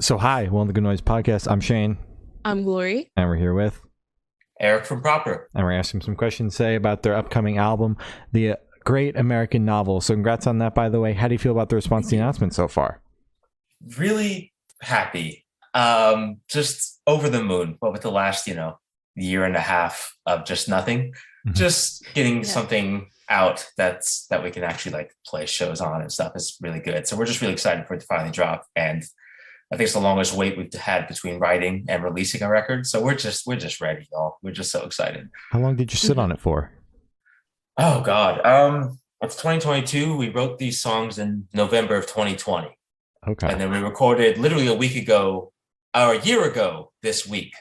So hi, welcome to the Good Noise Podcast. I'm Shane. I'm Glory. And we're here with Erik from Proper. And we're asking some questions today about their upcoming album, The Great American Novel. So congrats on that, by the way. How do you feel about the response to the announcement so far? Really happy. Just over the moon. But with the last, year and a half of just nothing, just getting something out that we can actually play shows on and stuff is really good. So we're just really excited for it to finally drop. And I think it's the longest wait we've had between writing and releasing a record. So we're just ready, y'all. We're just so excited. How long did you sit on it for? Oh God. It's 2022. We wrote these songs in November of 2020. Okay. And then we recorded literally a year ago this week.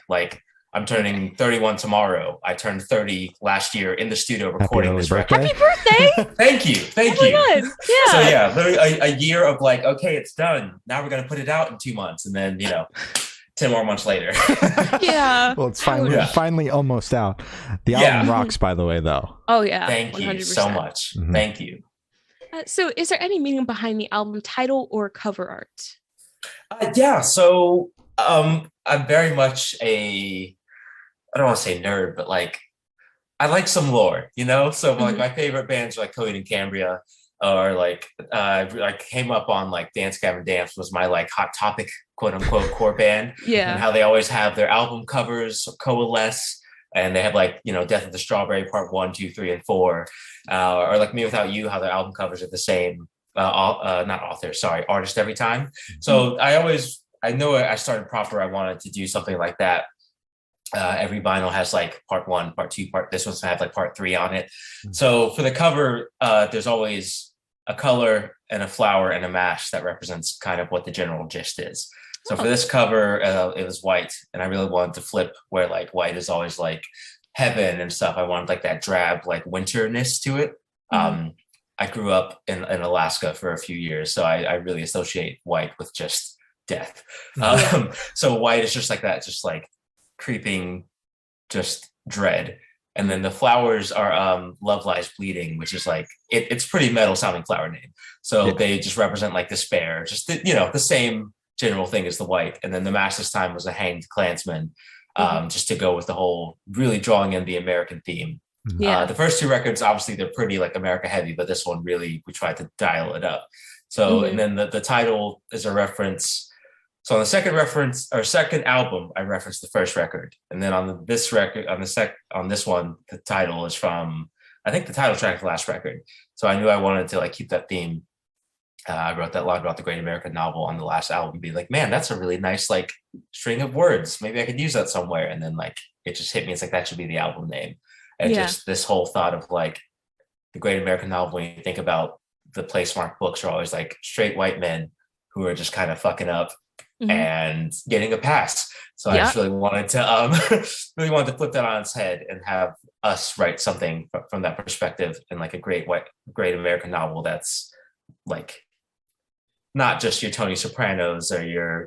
I'm turning 31 tomorrow. I turned 30 last year in the studio recording this record. Happy birthday! Thank you. Oh my God. Yeah. So yeah, literally a year of okay, it's done. Now we're going to put it out in 2 months. And then, 10 more months later. Yeah. Well, it's finally almost out. The album rocks, by the way, though. Oh yeah. Thank 100%. you so much. Mm-hmm. Thank you. So is there any meaning behind the album title or cover art? So I'm very much I don't want to say nerd, but I like some lore, So my favorite bands are Coheed and Cambria, or I came up on Dance Gavin Dance was my Hot Topic quote unquote core band. Yeah. And how they always have their album covers coalesce, and they have Death of the Strawberry Part 1, 2, 3, and 4, or Me Without You, how their album covers are the same. Artist every time. So I know I started Proper. I wanted to do something like that. Every vinyl has part 1, part 2, this one's gonna have part 3 on it. So for the cover, there's always a color and a flower and a mash that represents kind of what the general gist is. So for this cover, it was white, and I really wanted to flip where white is always heaven and stuff. I wanted that drab winterness to it. I grew up in Alaska for a few years, so I really associate white with just death. So white is just that, just creeping, just dread. And then the flowers are Love Lies Bleeding, which is it's pretty metal sounding flower name. So they just represent despair, just the same general thing as the white. And then the mash this time was a hanged Klansman, just to go with the whole really drawing in the American theme. The first 2 records, obviously they're pretty America heavy, but this one really, we tried to dial it up. So, and then the title is a reference. So on the second album, I referenced the first record, and then on this record, on this one, the title is from, I think, the title track of the last record. So I knew I wanted to keep that theme. I wrote that line about the Great American Novel on the last album, be man, that's a really nice string of words. Maybe I could use that somewhere. And then it just hit me. It's that should be the album name. And just this whole thought of the Great American Novel. When you think about the place mark books, are always straight white men who are just kind of fucking up. And getting a pass. So I just really wanted to flip that on its head and have us write something from that perspective in a great American novel that's not just your Tony Sopranos or your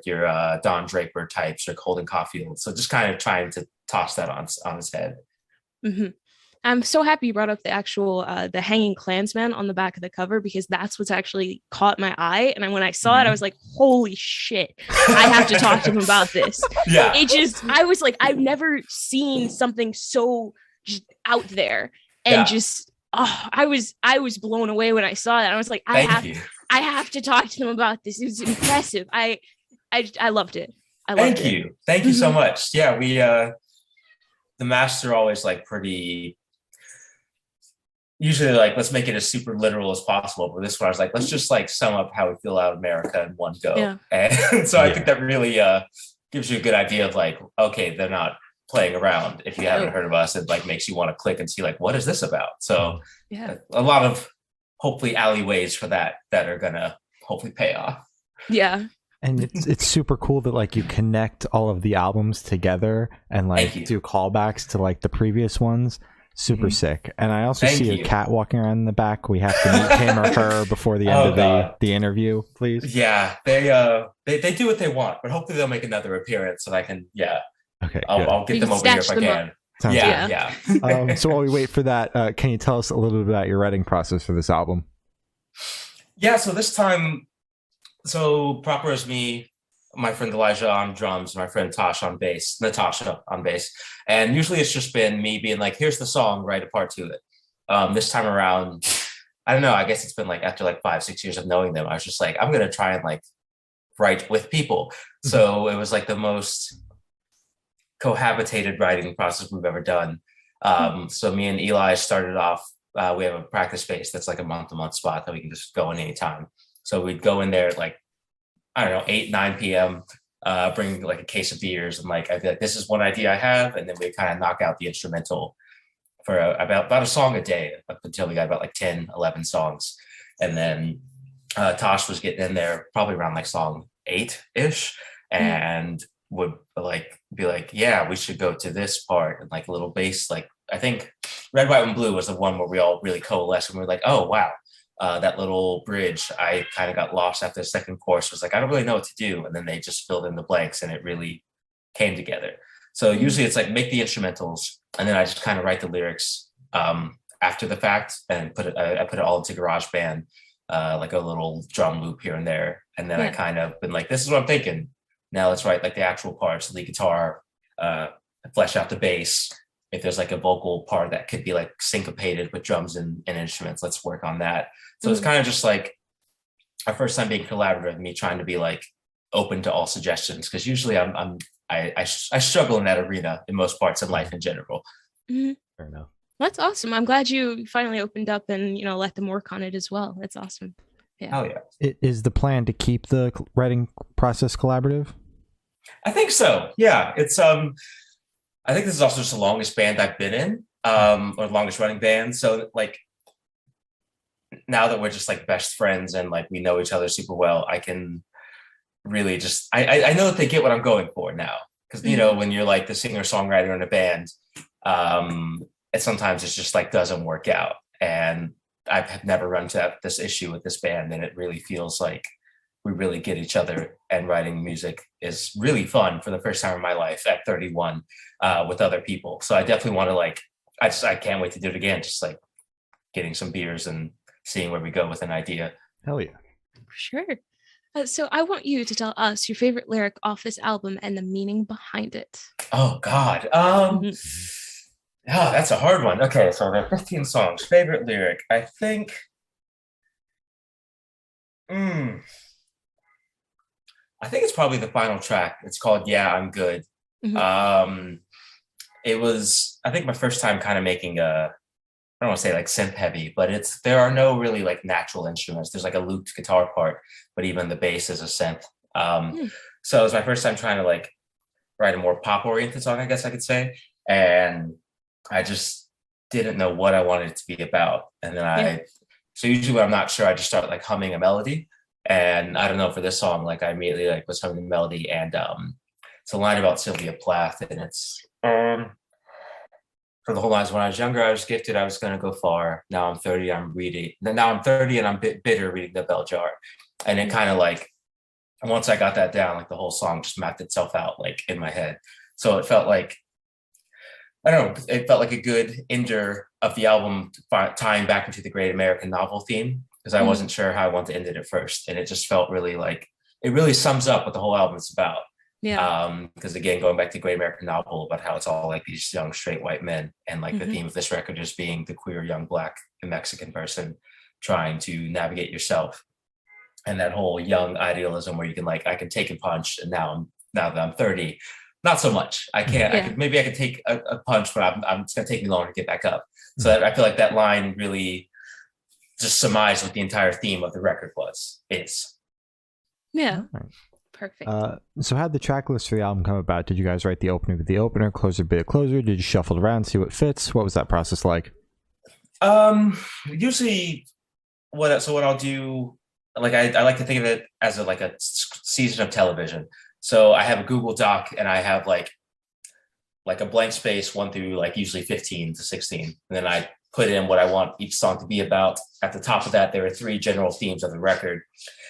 Don Draper types or Holden Caulfield. So just kind of trying to toss that on his head. I'm so happy you brought up the actual the hanging Klansman on the back of the cover, because that's what's actually caught my eye. And when I saw it, I was holy shit, I have to talk to him about this. I was I've never seen something so just out there, and I was blown away when I saw that. I was I have to talk to them about this. It was impressive. I loved it. Thank you so much. Yeah, we the masks are always pretty. Usually let's make it as super literal as possible. But this one I was let's just sum up how we feel out of America in one go. Yeah. And so I think that really gives you a good idea of okay, they're not playing around if you haven't heard of us. It makes you want to click and see what is this about? So a lot of hopefully alleyways for that are gonna hopefully pay off. Yeah. And it's super cool that you connect all of the albums together and do callbacks to the previous ones. Super sick. And I also see a cat walking around in the back. We have to meet him or her before the end of the interview, please. Yeah, they do what they want, but hopefully they'll make another appearance and I can Okay, I'll get them over here if I can. Yeah. So while we wait for that, can you tell us a little bit about your writing process for this album? Yeah, so this time, Proper is me my friend Elijah on drums, my friend Natasha on bass. And usually it's just been me being like, here's the song, write a part to it. This time around, I don't know, I guess it's been like after like 5-6 years of knowing them, I was just like, I'm going to try and like write with people. So it was like the most cohabitated writing process we've ever done. So me and Eli started off, we have a practice space that's like a month-to-month spot that we can just go in anytime. So we'd go in there at like, I don't know, 8-9 p.m., bring like a case of beers, and like I'd be like, this is one idea I have, and then we kind of knock out the instrumental for about a song a day up until we got about like 10-11 songs. And then Tosh was getting in there probably around like song 8-ish, and would like be like, yeah, we should go to this part, and like a little bass. Like I think Red, White, and Blue was the one where we all really coalesced, and we were like, oh wow, that little bridge, I kind of got lost after the second chorus. Was like, I don't really know what to do, and then they just filled in the blanks, and it really came together. So usually it's like make the instrumentals, and then I just kind of write the lyrics after the fact, and I put it all into GarageBand, like a little drum loop here and there, and then I kind of been like, this is what I'm thinking. Now let's write like the actual parts, lead guitar, flesh out the bass. If there's like a vocal part that could be like syncopated with drums and instruments, let's work on that. So it's kind of just like our first time being collaborative, me trying to be like open to all suggestions, because usually I struggle in that arena in most parts of life in general. Fair enough. That's awesome. I'm glad you finally opened up and let them work on it as well. That's awesome. Yeah. Hell yeah. Is the plan to keep the writing process collaborative? I think so. Yeah. It's I think this is also just the longest band I've been in, or longest running band. So like now that we're just like best friends and like we know each other super well, I can really just I know that they get what I'm going for now. Because when you're like the singer-songwriter in a band, sometimes it's just like doesn't work out. And I've never run into this issue with this band, and it really feels like we really get each other, and writing music is really fun for the first time in my life at 31 with other people. So I definitely want to I can't wait to do it again. Just like getting some beers and seeing where we go with an idea. Hell yeah. For sure. So I want you to tell us your favorite lyric off this album and the meaning behind it. Oh God. That's a hard one. Okay, so there are 15 songs. Favorite lyric, I think. I think it's probably the final track. It's called "Yeah, I'm Good." It was, I think, my first time kind of making I don't want to say like synth heavy, but there are no really like natural instruments. There's like a looped guitar part, but even the bass is a synth. So it was my first time trying to like write a more pop oriented song, I guess I could say. And I just didn't know what I wanted it to be about. And then so usually when I'm not sure, I just start like humming a melody. And I don't know, for this song, like I immediately like was humming the melody, and it's a line about Sylvia Plath, and it's for the whole lines. When I was younger, I was gifted, I was going to go far. Now I'm 30, and I'm bitter reading the bell jar. And it kind of like, once I got that down, like the whole song just mapped itself out like in my head. So it felt like, I don't know, it felt like a good ender of the album, tying back into the Great American Novel theme, because I wasn't sure how I wanted to end it at first. And it just felt really like, it really sums up what the whole album is about. Yeah. Because again, going back to Great American Novel, about how it's all like these young straight white men, and like the theme of this record just being the queer young Black and Mexican person trying to navigate yourself, and that whole young idealism where you can like, I can take a punch, and now that I'm 30, not so much. I can't. Maybe I could take a punch, but it's going to take me longer to get back up. So I feel like that line really just surmised what the entire theme of the record is. Yeah. Perfect. So how'd the track list for the album come about? Did you guys write the opening with the opener, closer bit of closer? Did you shuffle it around, see what fits? What was that process like? Usually what I'll do, like I like to think of it as a season of television. So I have a Google Doc, and I have like a blank space 1 through like usually 15 to 16. And then I put in what I want each song to be about. At the top of that, there are 3 general themes of the record.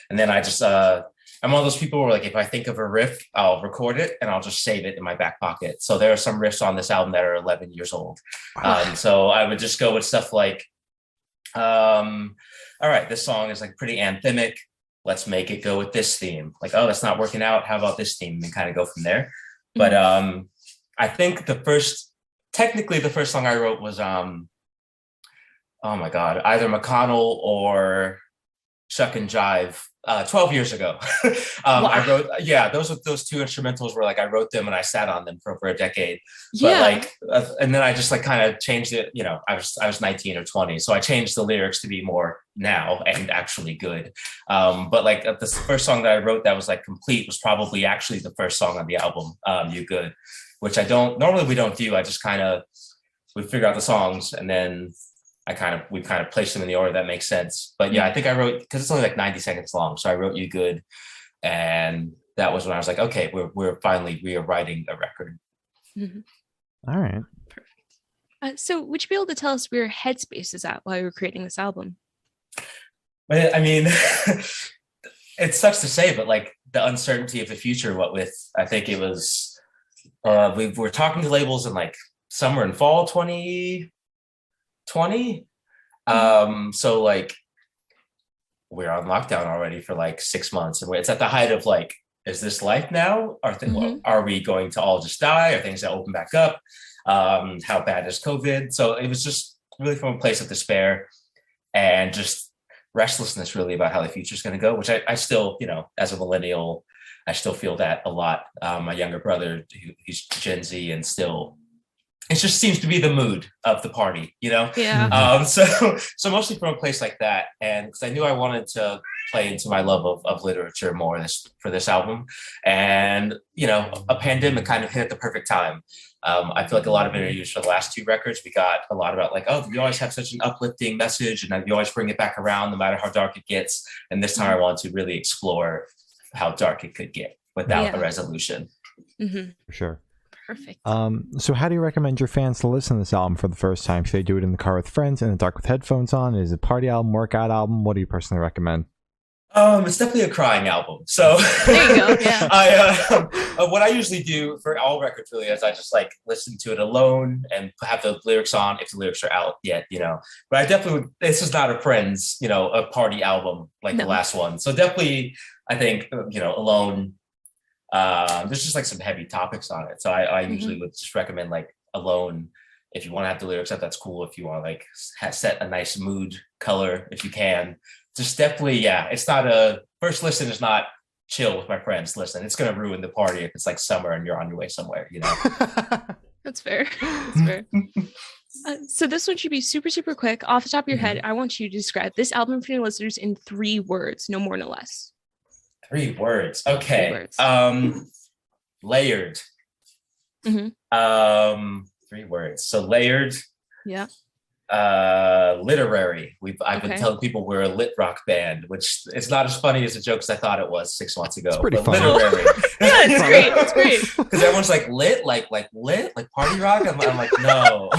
And then I just, I'm one of those people where like, if I think of a riff, I'll record it and I'll just save it in my back pocket. So there are some riffs on this album that are 11 years old. So I would just go with stuff like, all right, this song is like pretty anthemic. let's make it go with this theme. Like, oh, that's not working out. How about this theme? And kind of go from there. But I think technically the first song I wrote was, oh my God, either McConnell or Shuck and Jive 12 years ago. Wow. I wrote, those two instrumentals were like, I wrote them and I sat on them for over a decade. Yeah. But and then I just like kind of changed it. You know, I was 19 or 20. So I changed the lyrics to be more now and actually good. But like the first song that I wrote that was like complete was probably actually the first song on the album, You Good, which normally we don't do. I just we figure out the songs and then we kind of placed them in the order that makes sense. But yeah, I think I wrote, because it's only like 90 seconds long. So I wrote You Good. And that was when I was like, okay, we're finally writing a record. All right. Perfect. So would you be able to tell us where Headspace is at while you were creating this album? I mean, it sucks to say, but like the uncertainty of the future, I think it was, we were talking to labels in like summer and fall 2020. So like we're on lockdown already for like 6 months, and it's at the height of like, is this life now? Are we going to all just die? Are things that open back up? How bad is COVID? So it was just really from a place of despair and just restlessness really about how the future is going to go, which I still, you know, as a millennial, I still feel that a lot. My younger brother, he's Gen Z, and still it just seems to be the mood of the party, you know? Yeah. So mostly from a place like that. And because I knew I wanted to play into my love of literature more for this album. And, you know, a pandemic kind of hit at the perfect time. I feel like a lot of interviews for the last two records, we got a lot about like, oh, you always have such an uplifting message and you always bring it back around no matter how dark it gets. And this time I wanted to really explore how dark it could get without a resolution. For sure. Perfect. So how do you recommend your fans to listen to this album for the first time? Should they do it in the car with friends, in the dark with headphones on? Is it a party album, workout album? What do you personally recommend? It's definitely a crying album. So there you go. Yeah. What I usually do for all records really is I just like listen to it alone and have the lyrics on if the lyrics are out yet, you know. But I definitely this is not a Friends, you know, a party album like the last one. So definitely I think, you know, alone. There's just like some heavy topics on it. So I usually would just recommend like alone. If you want to have the lyrics up, that's cool. If you want to like set a nice mood color, if you can, just definitely, it's not first listen is not chill with my friends. Listen, it's going to ruin the party if it's like summer and you're on your way somewhere, you know? That's fair. That's fair. So this one should be super, super quick. Off the top of your head, I want you to describe this album for your listeners in 3 words, no more, no less. 3 words. Okay. 3 words. Layered. 3 words. So layered. Yeah. Literary. I've been telling people we're a lit rock band, which it's not as funny as the jokes I thought it was 6 months ago. It's pretty funny. Literary. Yeah, it's great. It's great. Because everyone's like lit, like lit, like party rock. I'm like, no.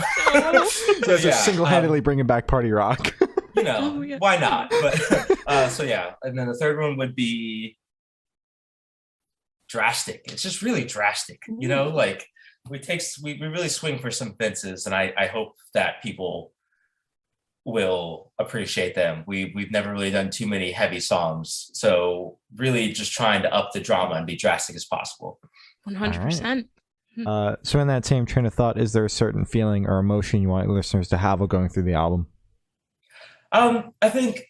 So just single-handedly bringing back party rock. You know, why not? But so yeah, and then the third one would be drastic. It's just really drastic, you know, like we really swing for some fences, and I hope that people will appreciate them. We've never really done too many heavy songs, so really just trying to up the drama and be drastic as possible. 100%. So in that same train of thought, is there a certain feeling or emotion you want listeners to have while going through the album? I think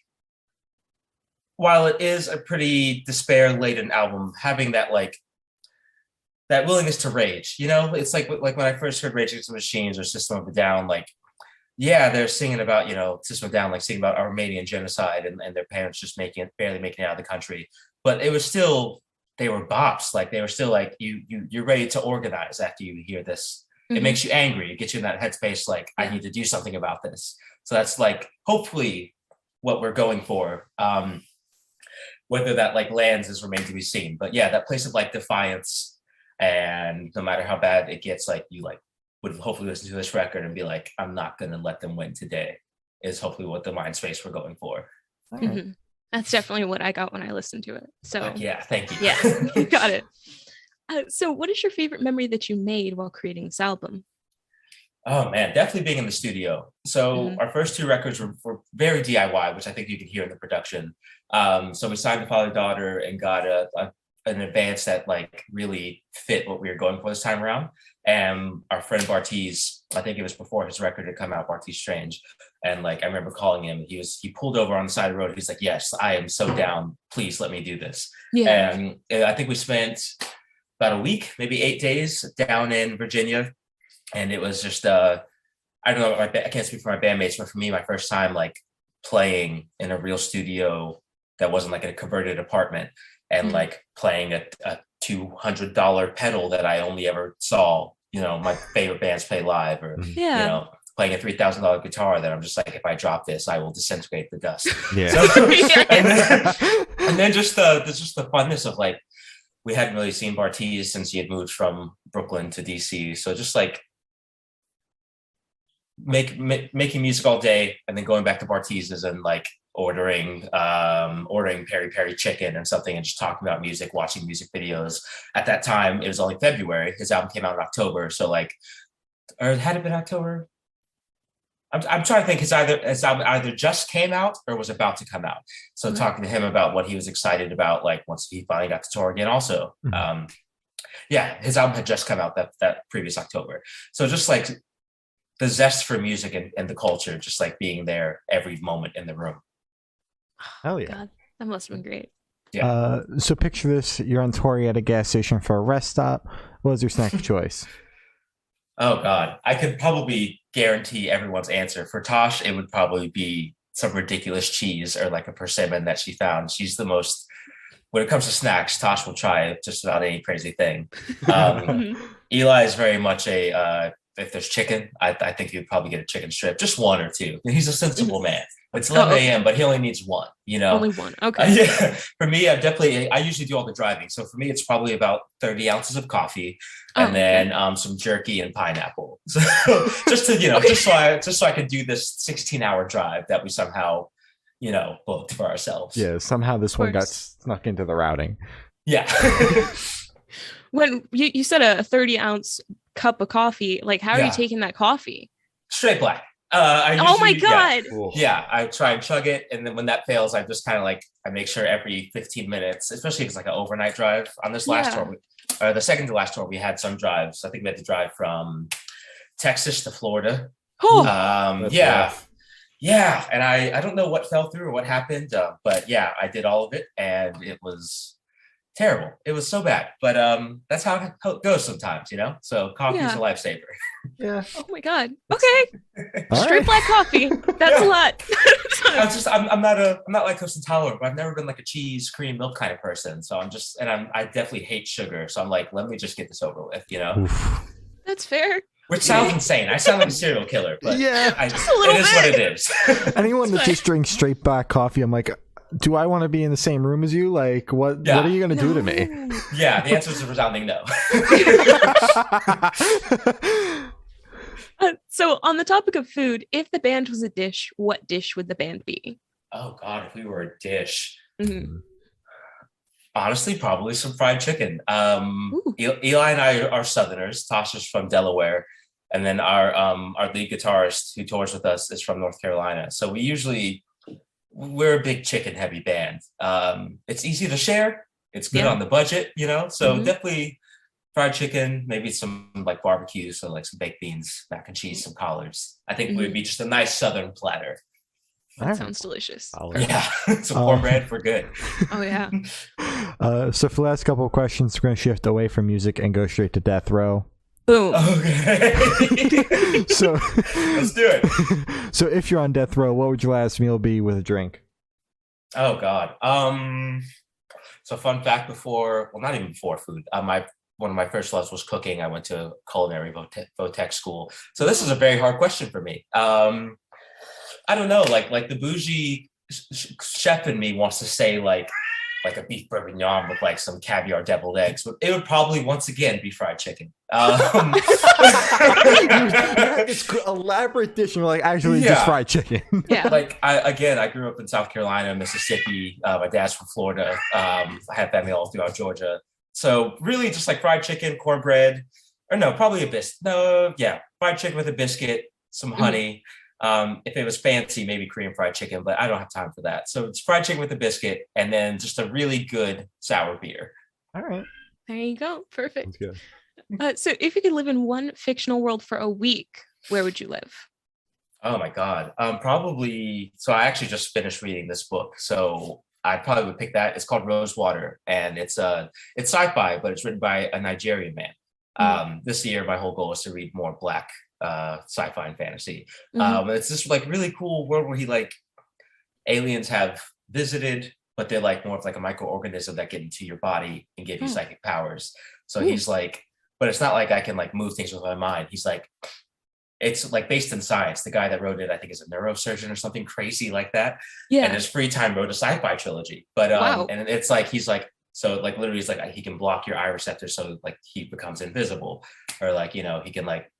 while it is a pretty despair-laden album, having that that willingness to rage, you know, it's like when I first heard Rage Against the Machines or System of a Down, like, yeah, they're singing about, you know, System of a Down, like singing about Armenian genocide and their parents just barely making it out of the country. But it was still, they were bops. Like they were still like, you're ready to organize after you hear this. It makes you angry. It gets you in that headspace, like, I need to do something about this. So that's like, hopefully what we're going for. Whether that like lands is remain to be seen. But yeah, that place of like defiance, and no matter how bad it gets, like you like would hopefully listen to this record and be like, I'm not going to let them win today, is hopefully what the mind space we're going for. That's definitely what I got when I listened to it. So yeah, thank you. Yeah, you got it. So what is your favorite memory that you made while creating this album? Oh man, definitely being in the studio. So our first two records were very DIY, which I think you can hear in the production. So we signed the father-daughter and got an advance that like really fit what we were going for this time around. And our friend Bartiz, I think it was before his record had come out, Bartiz Strange. And like I remember calling him. He pulled over on the side of the road. He's like, "Yes, I am so down. Please let me do this." Yeah. And I think we spent about a week, maybe 8 days down in Virginia. And it was just, I don't know, I can't speak for my bandmates, but for me, my first time like playing in a real studio that wasn't like a converted apartment and like playing a $200 pedal that I only ever saw, my favorite bands play live, or, playing a $3,000 guitar that I'm just like, if I drop this, I will disintegrate the dust. Yeah. So, and then just the funness of like, we hadn't really seen Bartiz since he had moved from Brooklyn to DC. So just like, making music all day and then going back to Bartiz's and like ordering peri peri chicken and something and just talking about music, watching music videos. At that time, it was only February. His album came out in October. So like, or had it been October? I'm trying to think. His album either just came out or was about to come out. So talking to him about what he was excited about, like once he finally got to tour again also. His album had just come out that previous October. So just like the zest for music and the culture, just like being there every moment in the room. Hell yeah. God, that must have been great. Yeah. So picture this, you're on tour at a gas station for a rest stop. What was your snack of choice? Oh God, I could probably guarantee everyone's answer. For Tosh, it would probably be some ridiculous cheese or like a persimmon that she found. She's the most, when it comes to snacks, Tosh will try just about any crazy thing. Eli is very much if there's chicken, I think he'd probably get a chicken strip, just one or two. He's a sensible man. It's 11 a.m., but he only needs one, Only one, okay. For me, I usually do all the driving. So for me, it's probably about 30 ounces of coffee and then some jerky and pineapple. So just to, just so I could do this 16-hour drive that we somehow, booked for ourselves. Yeah, somehow this one got snuck into the routing. Yeah. When you said a 30-ounce cup of coffee, like how are you taking that coffee? Straight black. Oh my God. Yeah, I try and chug it. And then when that fails, I just kind of like, I make sure every 15 minutes, especially if it's like an overnight drive. On this last tour, the second to last tour, we had some drives. I think we had to drive from Texas to Florida. Rough. Yeah. And I don't know what fell through or what happened. But yeah, I did all of it and it was terrible. It was so bad, but that's how it goes sometimes, So coffee is a lifesaver. Yeah. Oh my God. Okay. Straight black coffee. That's a lot. I'm not lactose intolerant, but I've never been like a cheese, cream, milk kind of person. So I definitely hate sugar. So I'm like, let me just get this over with, Oof. That's fair. Which sounds insane. I sound like a serial killer, but just a little it is bit. what it is. Anyone that just drinks straight black coffee, I'm like, do I want to be in the same room as you? Like, what are you going to do to me? Yeah, the answer is a resounding no. So on the topic of food, if the band was a dish, what dish would the band be? Oh God, if we were a dish. Honestly, probably some fried chicken. Eli and I are Southerners. Tasha's from Delaware. And then our lead guitarist who tours with us is from North Carolina. So we're a big chicken heavy band. It's easy to share. It's good on the budget, so definitely fried chicken, maybe some like barbecue. So like some baked beans, mac and cheese, some collards. I think it would be just a nice Southern platter. That sounds delicious. Yeah. Some cornbread for good. Oh yeah. So for the last couple of questions, we're going to shift away from music and go straight to death row. Boom. Okay. So let's do it. So if you're on death row, what would your last meal be with a drink? Oh God. So fun fact not even before food. One of my first loves was cooking. I went to culinary vo-tech school. So this is a very hard question for me. I don't know, like the bougie chef in me wants to say like a beef bourguignon with like some caviar deviled eggs, but it would probably once again be fried chicken. This elaborate dish, and you're like, actually, just fried chicken. Yeah. Like I grew up in South Carolina, Mississippi. My dad's from Florida. I had family all throughout Georgia. So really just like fried chicken, cornbread, or no, probably a biscuit. No, yeah, fried chicken with a biscuit, some honey. If it was fancy, maybe Korean fried chicken, but I don't have time for that. So it's fried chicken with a biscuit and then just a really good sour beer. All right. There you go. Perfect. That's good. So if you could live in one fictional world for a week, where would you live? Oh my God. Probably. So I actually just finished reading this book. So I probably would pick that. It's called Rosewater, and it's sci-fi, but it's written by a Nigerian man. This year, my whole goal is to read more Black sci-fi and fantasy. It's this like really cool world where aliens have visited, but they're like more of like a microorganism that get into your body and give you psychic powers. So he's like, but it's not like I can like move things with my mind. He's like, it's like based in science. The guy that wrote it, I think, is a neurosurgeon or something crazy like that. Yeah. And his free time wrote a sci-fi trilogy. But and it's like he's like, so like literally he's like he can block your eye receptors so like he becomes invisible, or like, you know, he can like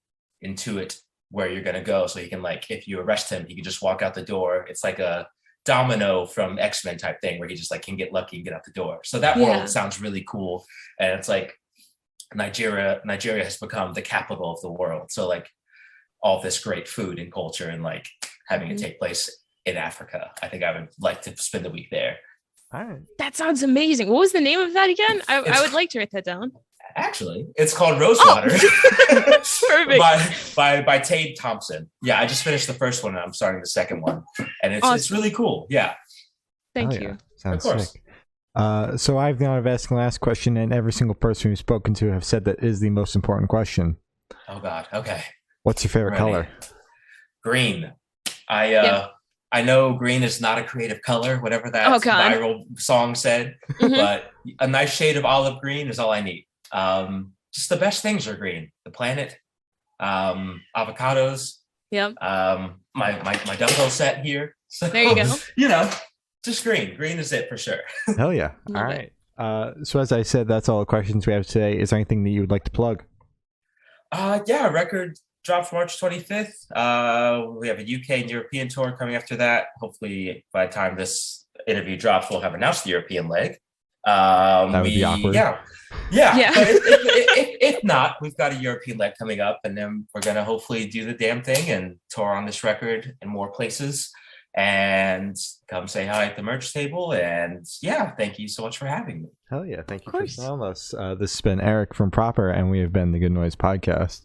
intuit where you're gonna go. So he can like, if you arrest him, he can just walk out the door. It's like a Domino from X-Men type thing where he just like can get lucky and get out the door. So that world sounds really cool. And it's like Nigeria has become the capital of the world. So like all this great food and culture and like having it take place in Africa. I think I would like to spend the week there. All right. That sounds amazing. What was the name of that again? I would like to write that down. Actually, it's called Rosewater. Perfect. by Tade Thompson. Yeah, I just finished the first one and I'm starting the second one. And it's really cool. Yeah. Thank you. Sounds sick. So I've now asked the last question, and every single person we've spoken to have said that is the most important question. Oh God. Okay. What's your favorite color? Green. I know green is not a creative color, whatever that viral song said, but a nice shade of olive green is all I need. Just the best things are green. The planet, avocados. Yep. My dumbbell set here. So, there you go. You know, just green. Green is it for sure. Hell yeah. All right. So as I said, that's all the questions we have today. Is there anything that you would like to plug? Yeah, record drops March 25th. We have a UK and European tour coming after that. Hopefully by the time this interview drops, we'll have announced the European leg. That would be awkward. Yeah. But if not, we've got a European leg coming up, and then we're going to hopefully do the damn thing and tour on this record in more places, and come say hi at the merch table. And yeah, thank you so much for having me. Hell yeah. Thank you for telling us. This has been Erik from Proper, and we have been the Good Noise Podcast.